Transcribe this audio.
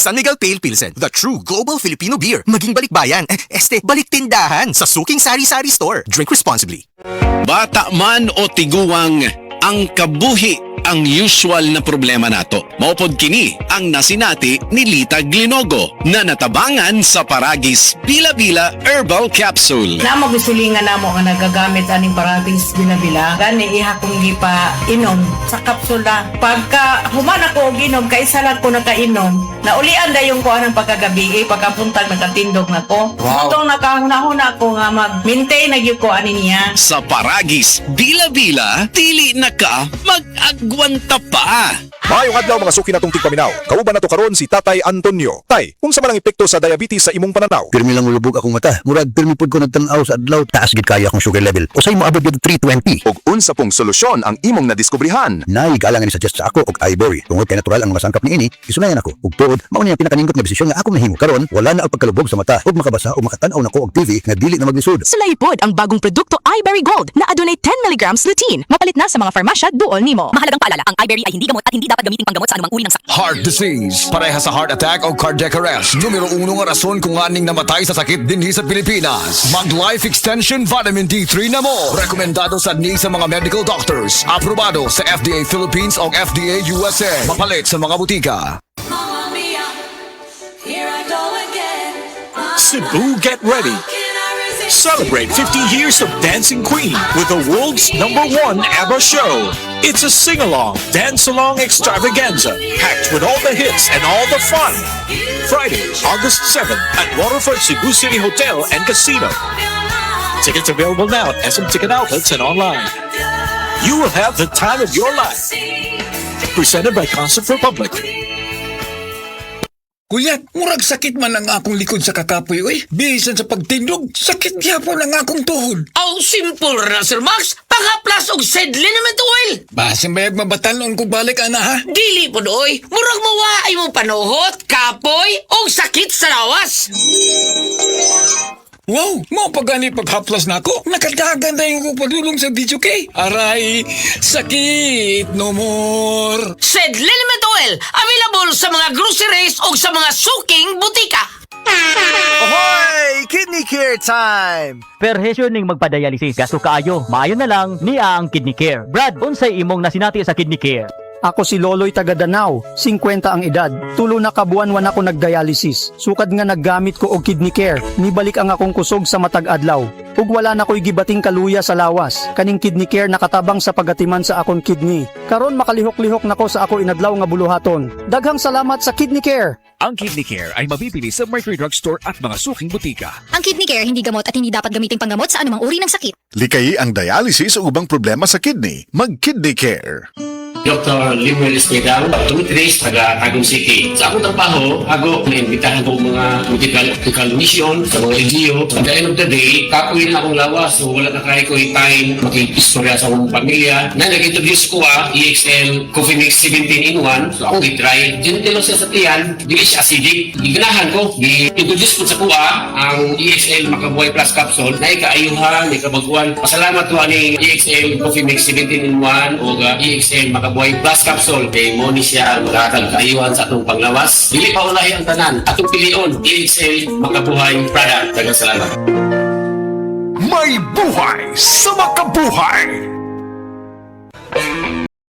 San Miguel Pale Pilsen, the true global Filipino beer. Maging balikbayan, balik tindahan sa Suking Sari-Sari Store. Drink responsibly. Bata man o tiguwang, ang kabuhi ang usual na problema nato. Maupod kini ang nasinati ni Lita Glinogo na natabangan sa Paragis Bila-Bila Herbal Capsule. Na magsulingan na mo nga nagagamit aning Paragis Bila-Bila. Gani iha kong gipa inom sa kapsula. Pagka human ako og inom, kaisa lang ko nakainom, naulian da yung kuha ng pagkagabi, pagkapuntag nakatindog na ko. Wow. Itong nakahuna ko nga mag-maintain na yung kuha niya. Sa Paragis Bila-Bila, dili na ka mag-agwanta pa. Maayong adlaw mga suki natong tigpaminaw. Kauban nato karon si Tatay Antonio. Tay, kung sa malang epekto sa diabetes sa imong pananaw. Pirmi lang ulubog akong mata. Murag pirmi pud ko nagtanaw sa adlaw. Taas gid kaya akong sugar level. Usay mo abot gid 320. Ug unsa pong solusyon ang imong nadiskubrihan? Nay galangan ni suggest sa ako og ivory. Tungod kay natural ang mga sangkap niini, isulayan ako. Ug tuod, mao ni ang pinakaningkot nga desisyon nga ako nahimo. Karon wala na ang pagkalubog sa mata ug makabasa o makatan-aw nako og TV nga dili na maglisod. Sulay pod ang bagong produkto iBerry Gold na adunay 10 mg lutein. Mapalit na sa mga farmasya duol nimo. Mahalagang paalala, ang iBerry ay hindi gamot at hindi dapat gamiting panggamot sa anumang uri ng sakit. Heart disease, pareha sa heart attack o cardiac arrest. Numero 1 nga rason kung aning namatay sa sakit dinhi sa Pilipinas. Mag Life Extension Vitamin D3 na mo. Rekomendado sa ni sa mga medical doctors. Aprobado sa FDA Philippines o FDA USA. Mapalit sa mga butika. Mamma mia, here I go again. Cebu, get ready. Celebrate 50 years of Dancing Queen with the world's #1 ABBA show. It's a sing-along, dance-along extravaganza packed with all the hits and all the fun. Friday, August 7 at Waterfront Cebu City Hotel and Casino. Tickets available now at SM Ticket Outlets and online. You will have the time of your life. Presented by Concert Republic. Kuya, murag sakit man ang akong likod sa kakapoy, oy. Bisan sa pagtindog, sakit gyapon ang akong tuhod. Aw, simple ra, Sir Max. Pangaplas og Sedlinament oil. Basin bayag mabatanon ko balik, ana, ha? Dili po doy. Murag mawaay mo panuhot, kapoy, o sakit sa lawas. Wow, mo pagani paghaplas na ako. Nakadagan na yung padulong sa video kay. Aray, sakit no more. Sedlinament oil. Available sa mga groceries o sa mga suking butika. Ahoy! Kidney Care time! Perhesyo ning magpadialysis. Gasto kaayo. Maayo na lang niya ang Kidney Care. Brad, unsay imong nasinati sa Kidney Care? Ako si Loloy taga Danau, 50 ang edad. Tulo na kabuan-wan ako nagdialysis. Sukad nga naggamit ko og Kidney Care. Nibalik ang akong kusog sa matag adlaw. Ug wala na ko'y gibating kaluya sa lawas. Kaning Kidney Care nakatabang sa pagatiman sa akong kidney. Karon makalihok-lihok nako sa ako inadlaw nga buluhaton. Daghang salamat sa Kidney Care. Ang Kidney Care ay mabibili sa Mercury Drugstore at mga suking butika. Ang Kidney Care hindi gamot at hindi dapat gamiting panggamot sa anumang uri ng sakit. Likayi ang dialysis o ubang problema sa kidney. Mag-Kidney Care. Dr. Limuel Espedal, 2 days taga Tagum City. Sa akong trabaho, ako naimbitahan ko mga medical mission sa mga LGU. At the end of the day, kakuin na akong lawas. So wala na kaya ko yung time makikistorya sa akong pamilya. Na nag-introduce ko EXL Coffee Mix 17 in 1. So akong i-try. Gentilo siya sa tiyan, dili siya acidic. Iganahan ko, i-introduce ko sa kuha ang EXL Makabuhay Plus Capsule na ikaayuhan, ikabaguan. Pasalamat ko ani EXL Coffee Mix 17 in 1 o EXL Makabuhay Plus Capsule. Kay mo ni siya magkakag kaayuhan sa atong panglawas. Dili pa ulahi ang tanan. Atong pilion, EXL Makabuhay product. Daghang salamat. May buhay sa makabuhay!